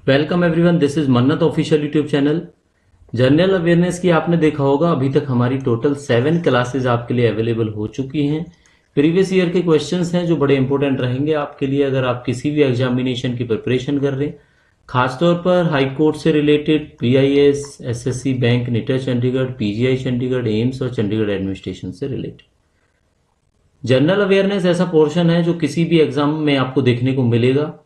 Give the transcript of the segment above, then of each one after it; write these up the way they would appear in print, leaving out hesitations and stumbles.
Welcome everyone, this is मन्नत official YouTube channel. General awareness की आपने देखा होगा अभी तक हमारी टोटल 7 क्लासेस आपके लिए अवेलेबल हो चुकी हैं। प्रीवियस ईयर के क्वेश्चंस हैं जो बड़े इंपॉर्टेंट रहेंगे आपके लिए अगर आप किसी भी एग्जामिनेशन की प्रिपरेशन कर रहे हैं, खासतौर पर हाई कोर्ट से related, PIS, SSC, bank, knitter Chandigarh, PGI Chandigarh, AIIMS और चंडीगढ़ एडमिनिस्ट्रेशन से रिलेटेड। जनरल अवेयरनेस ऐसा पोर्शन है जो किसी भी एग्जाम में आपको देखने को मिलेगा।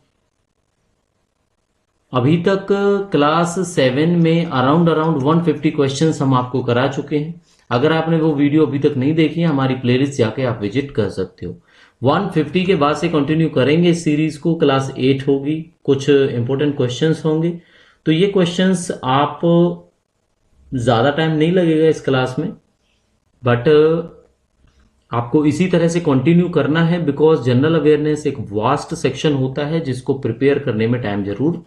अभी तक क्लास 7 में अराउंड 150 क्वेश्चंस हम आपको करा चुके हैं। अगर आपने वो वीडियो अभी तक नहीं देखी है, हमारी प्लेलिस्ट जाके आप विजिट कर सकते हो। 150 के बाद से कंटिन्यू करेंगे इस सीरीज को। क्लास 8 होगी, कुछ इंपॉर्टेंट क्वेश्चंस होंगे। तो ये क्वेश्चंस आप ज़्यादा टाइम नहीं लगेगा इस क्लास में, बट आपको इसी तरह से कंटिन्यू करना है बिकॉज जनरल अवेयरनेस एक वास्ट सेक्शन होता है जिसको प्रिपेयर करने में टाइम जरूर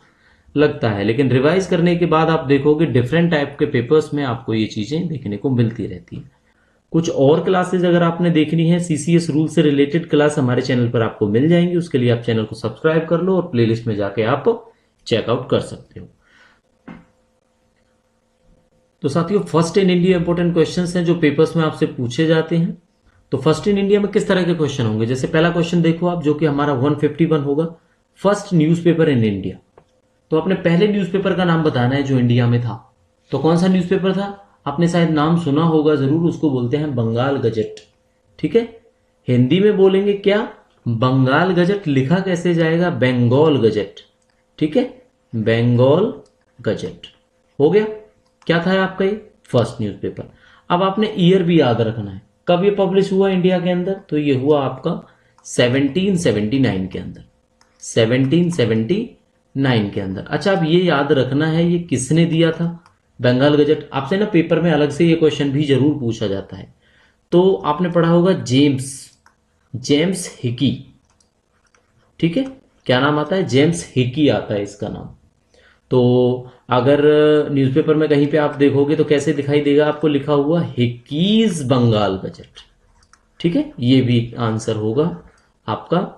लगता है, लेकिन रिवाइज करने के बाद आप देखोगे डिफरेंट टाइप के पेपर्स में आपको ये चीजें देखने को मिलती रहती हैं। कुछ और क्लासेस अगर आपने देखनी है, CCS रूल से रिलेटेड क्लास हमारे चैनल पर आपको मिल जाएंगी। उसके लिए आप चैनल को सब्सक्राइब कर लो और प्लेलिस्ट में जाके आप चेकआउट कर सकते हो। तो साथियों, first in India important questions हैं जो पेपर्स में आपसे पूछे जाते हैं। तो फर्स्ट इन इंडिया में किस तरह के क्वेश्चन होंगे, जैसे पहला क्वेश्चन देखो आप, जो कि हमारा 151 होगा, फर्स्ट न्यूज़पेपर इन इंडिया। तो अपने पहले न्यूज़पेपर का नाम बताना है जो इंडिया में था। तो कौन सा न्यूज़पेपर था, आपने शायद नाम सुना होगा जरूर, उसको बोलते हैं बंगाल गजट। ठीक है, हिंदी में बोलेंगे क्या, बंगाल गजट। लिखा कैसे जाएगा, बंगाल गजट। ठीक है, बंगाल गजट हो गया। क्या था आपका ये फर्स्ट न्यूज़पेपर। अब आपने ईयर भी याद रखना है, कब ये पब्लिश हुआ इंडिया के अंदर। तो ये हुआ आपका 1779 के अंदर, 1779 के अंदर। अच्छा, अब ये याद रखना है ये किसने दिया था बंगाल गजट। आपसे ना पेपर में अलग से ये क्वेश्चन भी जरूर पूछा जाता है। तो आपने पढ़ा होगा जेम्स हिकी। ठीक है, क्या नाम आता है, जेम्स हिकी आता है इसका नाम। तो अगर न्यूज़पेपर में कहीं पे आप देखोगे तो कैसे दिखाई देगा आपको, लिखा हुआ हिकीज बंगाल गजट। ठीक है, ये भी आंसर होगा आपका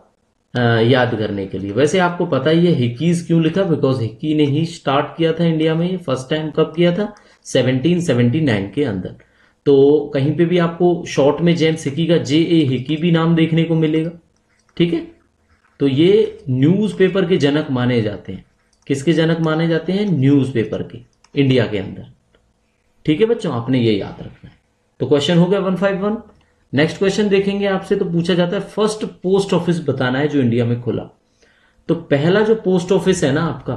याद करने के लिए। वैसे आपको पता ही है हिकीज क्यों लिखा, बिकॉज हिकी ने ही स्टार्ट किया था इंडिया में। ये फर्स्ट टाइम कब किया था, 1779 के अंदर। तो कहीं पे भी आपको शॉर्ट में जेम्स हिकी का JA हिकी भी नाम देखने को मिलेगा। ठीक है, तो ये न्यूज़पेपर के जनक माने जाते हैं। किसके जनक माने जाते हैं, न्यूज़पेपर के, इंडिया के अंदर। ठीक है बच्चों, आपने ये याद रखना है। तो क्वेश्चन हो गया 151। नेक्स्ट क्वेश्चन देखेंगे आपसे, तो पूछा जाता है फर्स्ट पोस्ट ऑफिस बताना है जो इंडिया में खुला। तो पहला जो पोस्ट ऑफिस है ना आपका,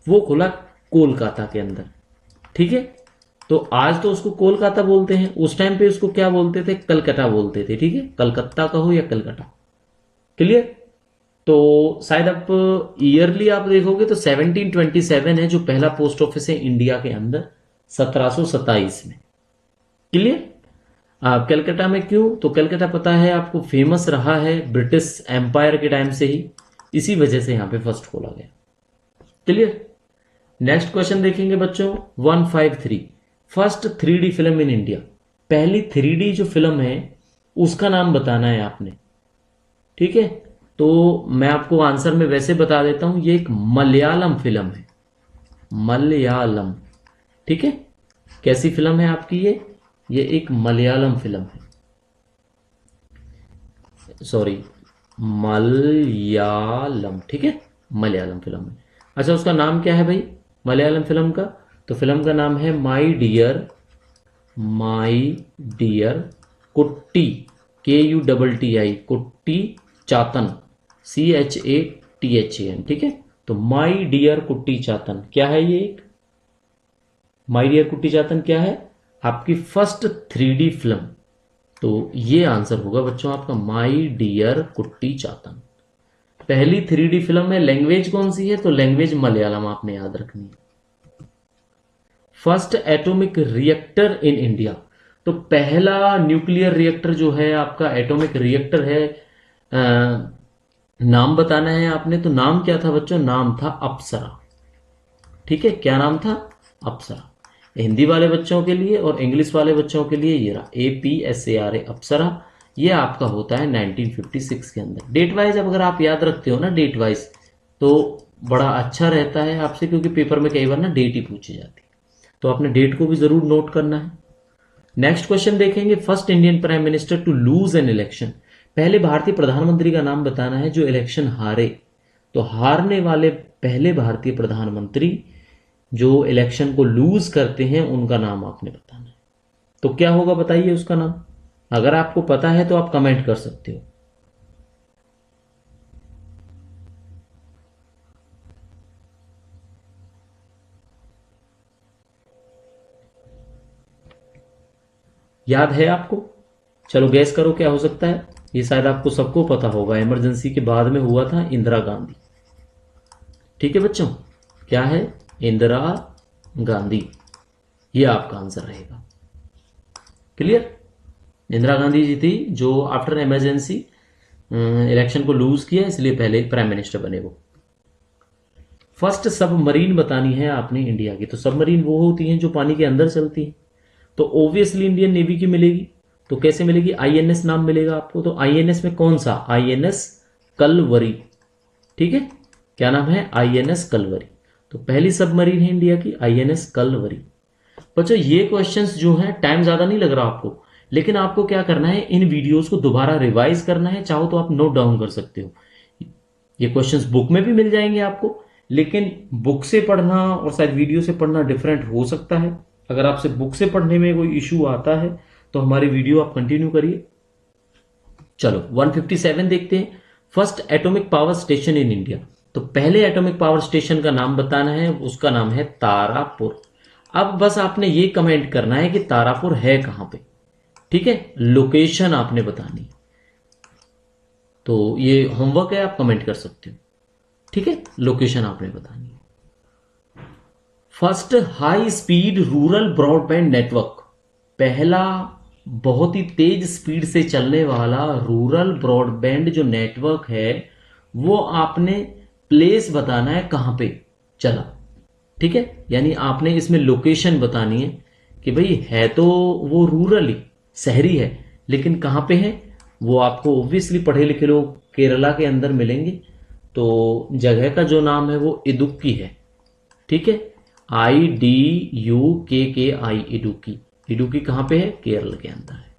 वो खुला कोलकाता के अंदर। ठीक है, तो आज तो उसको कोलकाता बोलते हैं, उस टाइम पे उसको क्या बोलते थे, कलकत्ता बोलते थे। ठीक है, कलकत्ता कहो या कलकत्ता, क्लियर। तो शायद आप ईयरली आप देखोगे तो 1727 है जो पहला पोस्ट ऑफिस है इंडिया के अंदर, 1727 में। क्लियर। कलकत्ता में क्यों, तो कलकत्ता पता है आपको फेमस रहा है ब्रिटिश एम्पायर के टाइम से ही, इसी वजह से यहां पे फर्स्ट खोला गया। क्लियर। नेक्स्ट क्वेश्चन देखेंगे बच्चों, 153, first 3D film in India. पहली 3D जो फिल्म है उसका नाम बताना है आपने। ठीक है, तो मैं आपको आंसर में वैसे बता देता हूं, ये एक मलयालम फिल्म है, मलयालम। ठीक है, कैसी फिल्म है आपकी ये एक मलयालम फिल्म है, सॉरी मलयालम। ठीक है, मलयालम फिल्म है। अच्छा, उसका नाम क्या है भाई मलयालम फिल्म का, तो फिल्म का नाम है माई डियर कुट्टी, KUTTI, कुट्टी चातन, CHATHAN। ठीक है, तो माई डियर कुट्टी चातन क्या है, ये एक माई डियर कुट्टी चातन क्या है, आपकी फर्स्ट 3D फिल्म। तो ये आंसर होगा बच्चों आपका माई डियर कुट्टी चातन, पहली 3D फिल्म है। लैंग्वेज कौन सी है, तो लैंग्वेज मलयालम आपने याद रखनी है। First atomic reactor in India, तो पहला न्यूक्लियर रिएक्टर जो है आपका एटॉमिक रिएक्टर है, नाम बताना है आपने। तो नाम क्या था बच्चों, नाम था अप्सरा। ठीक है, क्या नाम था, अप्सरा। हिंदी वाले बच्चों के लिए और इंग्लिश वाले बच्चों के लिए ये रहा, APSARA, अप्सरा। ये आपका होता है 1956 के अंदर। डेट वाइज अब अगर आप याद रखते हो ना डेट वाइज, तो बड़ा अच्छा रहता है आपसे, क्योंकि पेपर में कई बार ना डेट ही पूछी जाती है, तो आपने डेट को भी जरूर नोट करना है। नेक्स्ट क्वेश्चन देखेंगे, first Indian prime minister to lose an election. पहले भारतीय प्रधानमंत्री का नाम बताना है जो इलेक्शन हारे। तो हारने वाले पहले भारतीय प्रधानमंत्री जो इलेक्शन को लूज करते हैं उनका नाम आपने बताना है। तो क्या होगा बताइए उसका नाम। अगर आपको पता है तो आप कमेंट कर सकते हो। याद है आपको? चलो गैस करो क्या हो सकता है। ये शायद आपको सबको पता होगा, इमरजेंसी के बाद में हुआ था, इंदिरा गांधी। ठीक है बच्चों, क्या है? इंदिरा गांधी, ये आपका आंसर रहेगा। क्लियर? इंदिरा गांधी जी थी जो आफ्टर इमरजेंसी इलेक्शन को लूज किया, इसलिए पहले प्राइम मिनिस्टर बने वो। फर्स्ट सबमरीन बतानी है आपने इंडिया की। तो सबमरीन वो होती हैं जो पानी के अंदर चलती हैं, तो ऑब्वियसली इंडियन नेवी की मिलेगी। तो कैसे मिलेगी? आईएनएस नाम मिलेगा आपको। तो आईएनएस में कौन सा? आईएनएस कलवरी। ठीक है, क्या नाम है? आईएनएस कलवरी। तो पहली सबमरीन है इंडिया की आईएनएस कलवरी। बच्चों ये क्वेश्चंस जो हैं, टाइम ज्यादा नहीं लग रहा आपको, लेकिन आपको क्या करना है, इन वीडियोस को दोबारा रिवाइज करना है। चाहो तो आप नोट डाउन कर सकते हो। ये क्वेश्चंस बुक में भी मिल जाएंगे आपको, लेकिन बुक से पढ़ना और शायद वीडियो से पढ़ना डिफरेंट हो सकता है। अगर आपसे बुक से पढ़ने में कोई इशू आता है तो हमारी वीडियो आप कंटिन्यू करिए। चलो 157 देखते हैं। First atomic power station in India. तो पहले एटॉमिक पावर स्टेशन का नाम बताना है, उसका नाम है तारापुर। अब बस आपने ये कमेंट करना है कि तारापुर है कहां पे। ठीक है, लोकेशन आपने बतानी है। तो ये होमवर्क है, आप कमेंट कर सकते हो। ठीक है, लोकेशन आपने बतानी है। First high speed rural broadband network. पहला बहुत ही तेज स्पीड से चलने वाला रूरल ब्रॉडबैंड जो नेटवर्क है, वो आपने प्लेस बताना है कहां पे चला। ठीक है, यानी आपने इसमें लोकेशन बतानी है कि भाई है तो वो रूरल ही, शहरी है, लेकिन कहां पे है वो आपको ऑब्वियसली पढ़े लिखे लोग केरला के अंदर मिलेंगे। तो जगह का जो नाम है वो इदुक्की है। ठीक है, IDUKKI, इडुक्की। इडुक्की कहां पे है? केरल के अंदर है।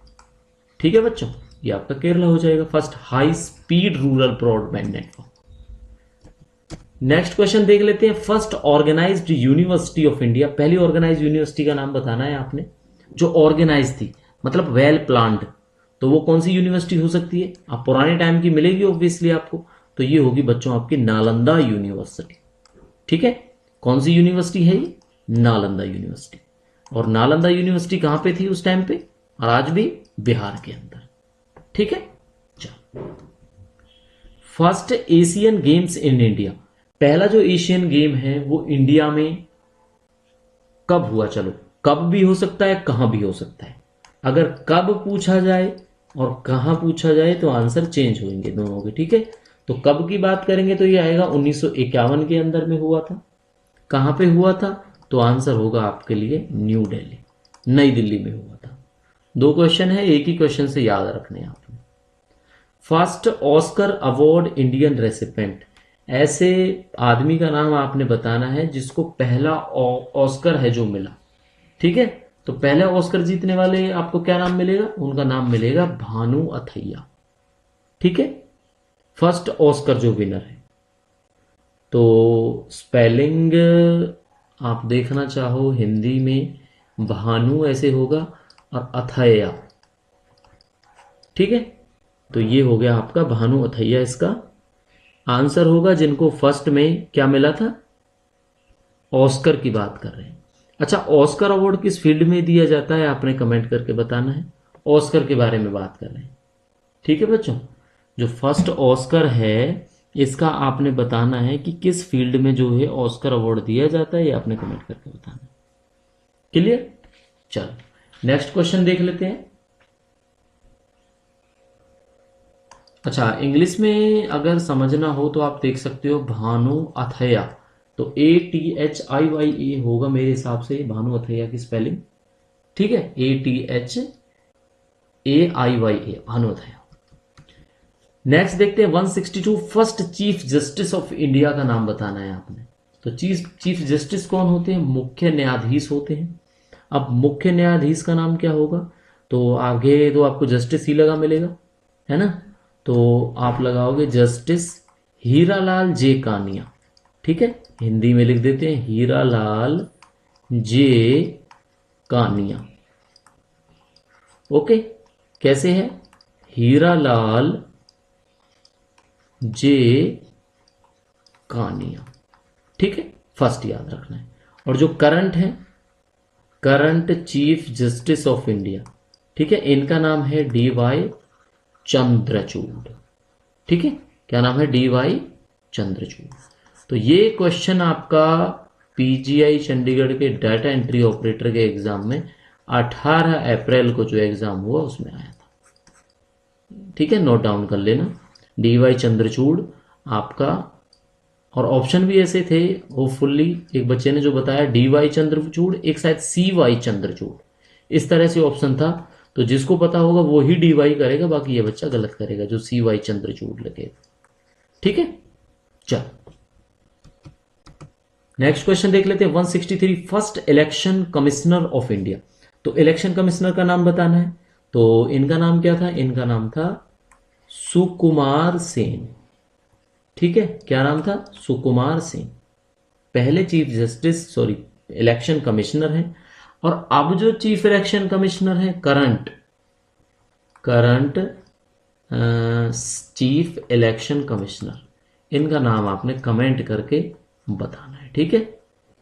ठीक है बच्चों, ये आपका केरला हो जाएगा। First high speed rural broadband network. Next question देख लेते हैं। First organised university of India. पहली ऑर्गेनाइज्ड यूनिवर्सिटी का नाम बताना है आपने जो ऑर्गेनाइज थी, मतलब वेल प्लान्ड। तो वो कौन सी यूनिवर्सिटी हो सकती है? आप पुराने टाइम की मिलेगी ऑब्वियसली आपको। तो ये होगी बच्चों आपकी नालंदा यूनिवर्सिटी। ठीक है, कौन सी यूनिवर्सिटी है ये? नालंदा यूनिवर्सिटी। और नालंदा यूनिवर्सिटी कहां पे थी उस टाइम पे, और आज भी बिहार के अंदर। ठीक है, चलो। First Asian games in India. पहला जो एशियन गेम है वो इंडिया में कब हुआ? चलो, कब भी हो सकता है, कहां भी हो सकता है। अगर कब पूछा जाए और कहां पूछा जाए तो आंसर चेंज होंगे दोनों के। ठीक है, तो कब की बात करेंगे तो ये आएगा 1951 के अंदर में हुआ था। कहां पे हुआ था? तो आंसर होगा आपके लिए न्यू दिल्ली, नई दिल्ली में हुआ था। दो क्वेश्चन है, एक ही क्वेश्चन से याद रखने आपने। First Oscar award Indian recipient. ऐसे आदमी का नाम आपने बताना है जिसको पहला ऑस्कर है जो मिला। ठीक है, तो पहले ऑस्कर जीतने वाले आपको क्या नाम मिलेगा? उनका नाम मिलेगा भानु अथैया। ठीक है, फर्स्ट ऑस्कर जो विनर है। तो स्पेलिंग आप देखना चाहो हिंदी में, भानु ऐसे होगा और अथैया। ठीक है, तो ये हो गया आपका भानु अथैया, इसका आंसर होगा। जिनको फर्स्ट में क्या मिला था? ऑस्कर की बात कर रहे हैं। अच्छा, ऑस्कर अवार्ड किस फील्ड में दिया जाता है आपने कमेंट करके बताना है। ऑस्कर के बारे में बात कर रहे हैं। ठीक है बच्चों, जो फर्स्ट ऑस्कर है इसका आपने बताना है कि किस फील्ड में जो है ऑस्कर अवार्ड दिया जाता है, ये आपने कमेंट करके बताना है। क्लियर? चलो नेक्स्ट क्वेश्चन देख लेते हैं। अच्छा, इंग्लिश में अगर समझना हो तो आप देख सकते हो भानु अथैया। तो ATHIYA होगा मेरे हिसाब से भानु अथैया की स्पेलिंग। ठीक है, ATHAIYA भानु अथैया। नेक्स्ट देखते हैं 162 first chief justice of India का नाम बताना है आपने। तो चीफ जस्टिस कौन होते हैं? मुख्य न्यायाधीश होते हैं। अब मुख्य न्यायाधीश का नाम क्या होगा? तो आगे तो आपको जस्टिस ही लगा मिलेगा, है ना? तो आप लगाओगे जस्टिस हीरालाल जे कानिया। ठीक है, हिंदी में लिख देते हैं हीरालाल जे कानिया। ओके, कैसे है? हीरालाल जे कानिया। ठीक है, फर्स्ट याद रखना है। और जो करंट है, current chief justice of India, ठीक है, इनका नाम है DY चंद्रचूड़। ठीक है, क्या नाम है? DY चंद्रचूड़। तो ये क्वेश्चन आपका PGI चंडीगढ़ के डाटा एंट्री ऑपरेटर के एग्जाम में 18 अप्रैल को जो एग्जाम हुआ उसमें आया था। ठीक है, नोट डाउन कर लेना, DY चंद्रचूड़ आपका। और ऑप्शन भी ऐसे थे होपफुल्ली, एक बच्चे ने जो बताया DY चंद्रचूड़, एक शायद CY चंद्रचूड़, इस तरह से ऑप्शन था। तो जिसको पता होगा वो ही DY करेगा, बाकी ये बच्चा गलत करेगा जो CY चंद्रचूड़ लगेगा। ठीक है, चल नेक्स्ट क्वेश्चन देख लेते हैं 163 first election commissioner of India. तो इलेक्शन कमिश्नर का नाम बताना है। तो इनका नाम क्या था? इनका नाम था सुकुमार सेन। ठीक है, क्या नाम था? सुकुमार सेन। पहले chief justice, sorry, election commissioner हैं। और अब जो चीफ इलेक्शन कमिश्नर है, करंट चीफ इलेक्शन कमिश्नर, इनका नाम आपने कमेंट करके बताना है। ठीक है,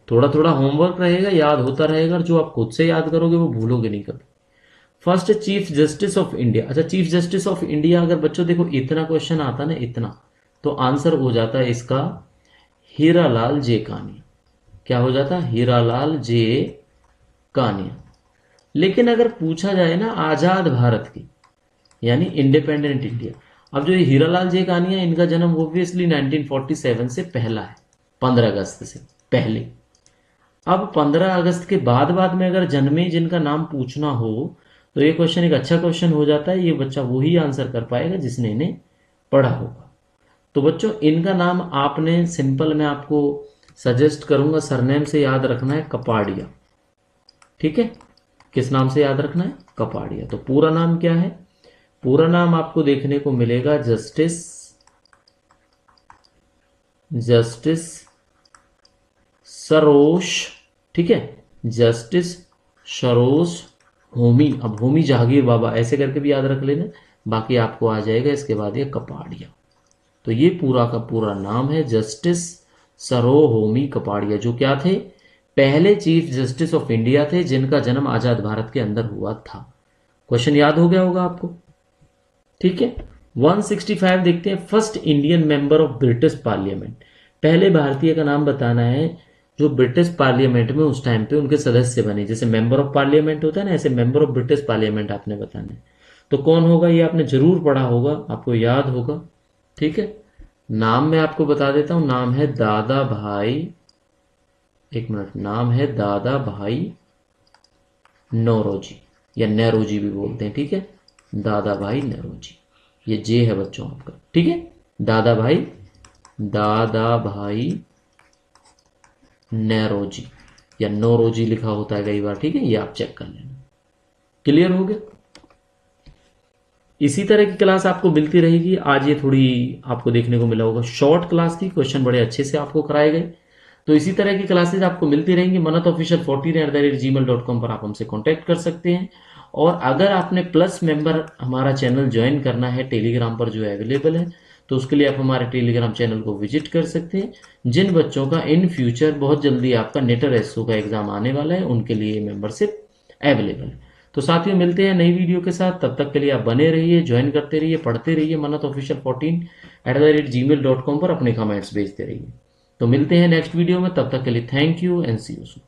थोड़ा थोड़ा होमवर्क रहेगा, याद होता रहेगा, और जो आप खुद से याद करोगे वो भूलोगे नहीं कभी। First chief justice of India. अच्छा, चीफ जस्टिस ऑफ इंडिया अगर बच्चों देखो इतना क्वेश्चन आता ना, इतना, तो आंसर हो जाता है इसका हीरालाल जे कानिया। क्या हो जाता? हीरालाल जे कानिया। लेकिन अगर पूछा जाए ना आजाद भारत की, यानी इंडिपेंडेंट इंडिया, अब जो ये हीरालाल जे कानिया, इनका जन्म ऑब्वियसली 1947 से पहला है, 15 अगस्त से पहले। अब 15 अगस्त के बाद में अगर जन्मे जिनका नाम पूछना हो, तो ये क्वेश्चन एक अच्छा क्वेश्चन हो जाता है। ये बच्चा वही आंसर कर पाएगा जिसने इन्हें पढ़ा होगा। तो बच्चों इनका नाम आपने सिंपल, मैं आपको सजेस्ट करूंगा सरनेम से याद रखना है, कपाड़िया। ठीक है, किस नाम से याद रखना है? कपाड़िया। तो पूरा नाम क्या है? पूरा नाम आपको देखने को मिलेगा जस्टिस सरोज। ठीक है, जस्टिस सरोज होमी। अब होमी जहांगीर बाबा ऐसे करके भी याद रख लेना, बाकी आपको आ जाएगा इसके बाद ये कपाड़िया। तो ये पूरा का पूरा नाम है जस्टिस सरो होमी कपाड़िया, जो क्या थे? पहले चीफ जस्टिस ऑफ इंडिया थे, जिनका जन्म आजाद भारत के अंदर हुआ था। क्वेश्चन याद हो गया होगा आपको। ठीक है, 165 देखते हैं first Indian member of British parliament. पहले भारतीय का नाम बताना है जो ब्रिटिश पार्लियामेंट में उस टाइम पे उनके सदस्य बने। जैसे मेंबर ऑफ पार्लियामेंट होता है ना, ऐसे मेंबर ऑफ ब्रिटिश पार्लियामेंट आपने बताना है। तो कौन होगा? ये आपने जरूर पढ़ा होगा, आपको याद होगा। ठीक है, नाम मैं आपको बता देता हूं, नाम है दादा भाई, एक मिनट, नाम है दादा भाई नौरोजी, या नेरोजी भी बोलते हैं। ठीक है, दादा भाई नेरोजी, ये जे है बच्चों आपका। ठीक है, दादा भाई नेरोजी या नौरोजी लिखा होता है कई बार। ठीक है, ये आप चेक कर लेना। क्लियर हो गया? इसी तरह की क्लास आपको मिलती रहेगी। आज ये थोड़ी आपको देखने को मिला होगा शॉर्ट क्लास की, क्वेश्चन बड़े अच्छे से आपको कराए गए। तो इसी तरह की क्लासेज आपको मिलती रहेंगी। manatofficial14@gmail.com पर आप हमसे कांटेक्ट कर सकते हैं। और अगर आपने प्लस मेंबर हमारा चैनल ज्वाइन करना है टेलीग्राम पर, जो अवेलेबल है, तो उसके लिए आप हमारे टेलीग्राम चैनल को विजिट कर सकते हैं। जिन बच्चों का इन फ्यूचर बहुत जल्दी आपका नेटर एसओ का एग्जाम आने वाला है, उनके लिए मेंबरशिप अवेलेबल है। तो साथियों मिलते हैं नई वीडियो के साथ, तब तक के लिए आप बने रहिए, ज्वाइन करते रहिए, पढ़ते रहिए। manatofficial14@gmail.com पर अपने कमेंट्स भेजते रहिए। तो मिलते हैं नेक्स्ट वीडियो में, तब तक के लिए thank you and see you soon.